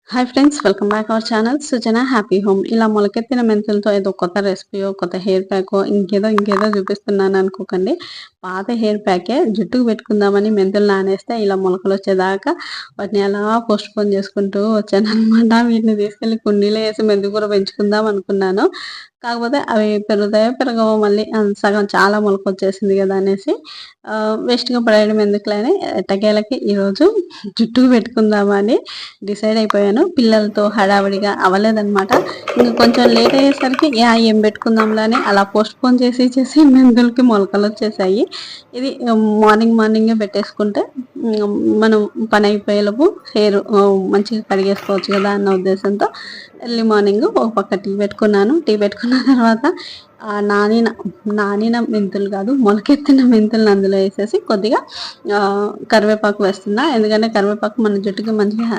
Hi friends, welcome back our channel Sujana happy home. ఇలా మొలకెత్తిన మెంతులతో ఏదో కొత్త రెసిపీయో, కొత్త హెయిర్ ప్యాకో, ఇంకేదో చూపిస్తున్నాను అనుకోకండి. పాత హెయిర్ ప్యాకే జుట్టుకు పెట్టుకుందామని మెంతులు నానేస్తే ఇలా మొలకలు వచ్చేదాకా వాటిని అలా పోస్ట్ పోన్ చేసుకుంటూ వచ్చాను అనమాట. వీటిని తీసుకెళ్ళి కుండీలో వేసి మెంతికూర పెంచుకుందాం అనుకున్నాను. కాకపోతే అవి పెరుగుతాయో పెరగవో, మళ్ళీ సగం చాలా మొలకొచ్చేసింది కదా అనేసి వేస్ట్గా పడేయడం ఎందుకులే అని ఎట్టకేలకి ఈరోజు జుట్టుకు పెట్టుకుందామని డిసైడ్ అయిపోయాను. పిల్లలతో హడావిడిగా అవ్వలేదన్నమాట. ఇంకా కొంచెం లేట్ అయ్యేసరికి ఏం పెట్టుకుందాంలే అని అలా పోస్ట్ పోన్ చేసి మెంతులకి మొలకలు వచ్చేసాయి. ఇది మార్నింగే పెట్టేసుకుంటే మనం పని అయిపోయేలోపు హెయిర్ మంచిగా కడిగేసుకోవచ్చు కదా అన్న ఉద్దేశంతో ఎర్లీ మార్నింగ్ ఒక పక్క టీ పెట్టుకున్నాను. టీ పెట్టుకున్న తర్వాత నానిన మెంతులు కాదు, మొలకెత్తిన మెంతులను అందులో వేసేసి కొద్దిగా కరివేపాకు వేస్తున్నా. ఎందుకంటే కరివేపాకు మన జుట్టుకి మంచిగా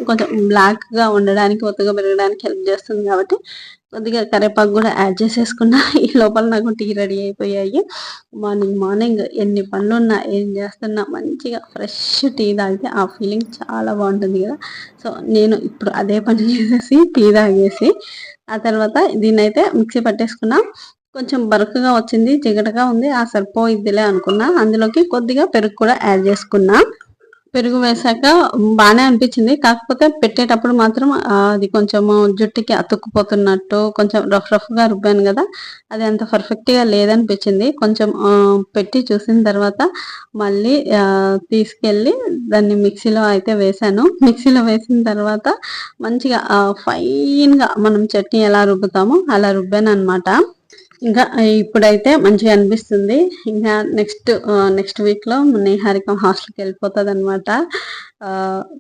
కొంచెం బ్లాక్గా ఉండడానికి, ఒత్తుగా పెరగడానికి హెల్ప్ చేస్తుంది కాబట్టి కొద్దిగా కరివేపాకు కూడా యాడ్ చేసేసుకున్నా. ఈ లోపల నాకు టీ రెడీ అయిపోయాయి. మార్నింగ్ ఎన్ని పనులు ఉన్నా, ఏం చేస్తున్నా మంచిగా ఫ్రెష్ టీ తాగితే ఆ ఫీలింగ్ చాలా బాగుంటుంది కదా. సో నేను ఇప్పుడు అదే పని చేసేసి టీ తాగేసి ఆ తర్వాత దీన్నైతే మిక్సీ పట్టేసుకున్నా. కొంచెం బరకగా వచ్చింది, జిగటగా ఉంది, ఆ సరిపోయిద్దిలే అనుకున్నా. అందులోకి కొద్దిగా పెరుగు కూడా యాడ్ చేసుకున్నా. పెరుగు వేసాక బాగానే అనిపించింది. కాకపోతే పెట్టేటప్పుడు మాత్రం అది కొంచెం జుట్టుకి అతుక్కుపోతున్నట్టు కొంచెం రఫ్గా రుబ్బాను కదా, అది అంత పర్ఫెక్ట్గా లేదనిపించింది. కొంచెం పెట్టి చూసిన తర్వాత మళ్ళీ తీసుకెళ్ళి దాన్ని మిక్సీలో అయితే వేసాను. మిక్సీలో వేసిన తర్వాత మంచిగా ఫైన్గా మనం చట్నీ ఎలా రుబ్బుతామో అలా రుబ్బాను అనమాట. ఇంకా ఇప్పుడైతే మంచిగా అనిపిస్తుంది. ఇంకా నెక్స్ట్ వీక్లో నిహారిక హాస్టల్కి వెళ్ళిపోతుంది అనమాట.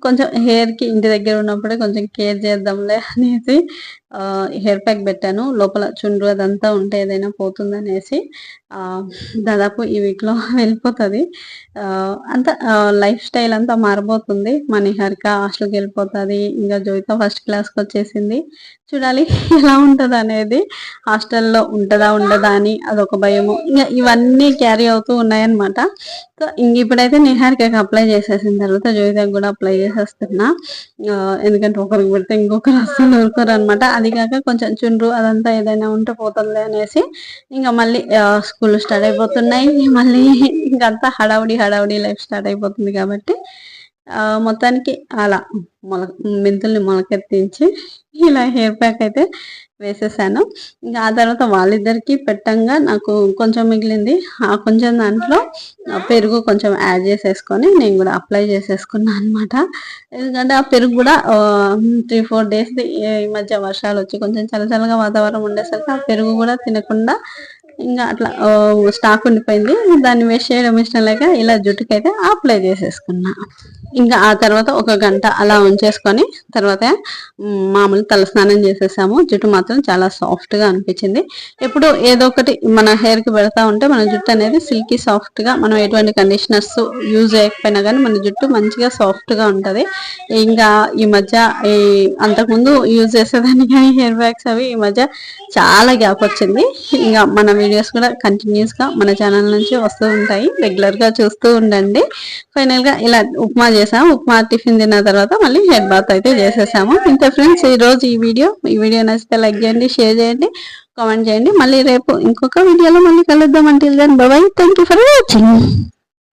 కొంచెం హెయిర్కి ఇంటి దగ్గర ఉన్నప్పుడే కొంచెం కేర్ చేద్దాంలే అనేసి హెయిర్ ప్యాక్ పెట్టాను. లోపల చుండ్రు అదంతా ఉంటే ఏదైనా పోతుంది అనేసి దాదాపు ఈ వీక్లో వెళ్ళిపోతుంది. అంతా లైఫ్ స్టైల్ అంతా మారబోతుంది. మా నిహారిక హాస్టల్కి వెళ్ళిపోతుంది. ఇంకా జోయిత ఫస్ట్ క్లాస్కి వచ్చేసింది. చూడాలి ఎలా ఉంటుంది అనేది. హాస్టల్లో ఉంటుందా ఉండదా అని అదొక భయము. ఇంకా ఇవన్నీ క్యారీ అవుతూ ఉన్నాయన్నమాట. సో ఇంక ఇప్పుడైతే నిహారికకి అప్లై చేసేసిన తర్వాత జోయితకు కూడా అప్లై చేసేస్తున్నా. ఎందుకంటే ఒకరికి పెడితే ఇంకొకరు అస్సలు ఊరుకోరు అనమాట. అది కాక కొంచెం చుండ్రు అదంతా ఏదైనా ఉంటే పోతుంది అనేసి ఇంకా మళ్ళీ స్కూల్ స్టార్ట్ అయిపోతున్నాయి. మళ్ళీ ఇంకంతా హడావుడి లైఫ్ స్టార్ట్ అయిపోతుంది కాబట్టి మొత్తానికి అలా మెంతుల్ని మొలకెత్తించి ఇలా హెయిర్ ప్యాక్ అయితే వేసేసాను. ఇంకా ఆ తర్వాత వాళ్ళిద్దరికి పెట్టంగా నాకు కొంచెం మిగిలింది. ఆ కొంచెం దాంట్లో పెరుగు కొంచెం యాడ్ చేసేసుకొని నేను కూడా అప్లై చేసేసుకున్నాను అనమాట. ఎందుకంటే ఆ పెరుగు కూడా 3-4 డేస్ ఈ మధ్య వర్షాలు వచ్చి కొంచెం చల్లగా వాతావరణం ఉండేసరికి ఆ పెరుగు కూడా తినకుండా ఇంకా అట్లా స్టాక్ ఉండిపోయింది. దాన్ని వేస్ట్ చేయడం ఇష్టం లేక ఇలా జుట్టుకైతే అప్లై చేసేసుకున్నా. ఇంకా ఆ తర్వాత ఒక గంట అలా ఉంచేసుకొని తర్వాత మామూలు తలస్నానం చేసేసాము. జుట్టు మాత్రం చాలా సాఫ్ట్గా అనిపించింది. ఎప్పుడు ఏదో ఒకటి మన హెయిర్కి పెడతా ఉంటే మన జుట్టు అనేది సిల్కీ సాఫ్ట్గా, మనం ఎటువంటి కండిషనర్స్ యూజ్ చేయకపోయినా కానీ మన జుట్టు మంచిగా సాఫ్ట్గా ఉంటుంది. ఇంకా ఈ మధ్య అంతకుముందు యూజ్ చేసేదాన్ని కానీ హెయిర్ ప్యాక్స్ అవి ఈ మధ్య చాలా గ్యాప్ వచ్చింది. ఇంకా మన వీడియోస్ కూడా కంటిన్యూస్గా మన ఛానల్ నుంచి వస్తూ ఉంటాయి. రెగ్యులర్గా చూస్తూ ఉండండి. ఫైనల్గా ఇలా ఉప్మా చేసాము. ఉప్మా టిఫిన్ తిన్న తర్వాత మళ్ళీ హెడ్ బాత్ అయితే చేసేసాము. ఇంత ఫ్రెండ్స్ ఈరోజు ఈ వీడియో నచ్చితే లైక్ చేయండి, షేర్ చేయండి, కామెంట్ చేయండి. మళ్ళీ రేపు ఇంకొక వీడియోలో మళ్ళీ కలుద్దాం. Until then bye bye. Thank you for watching.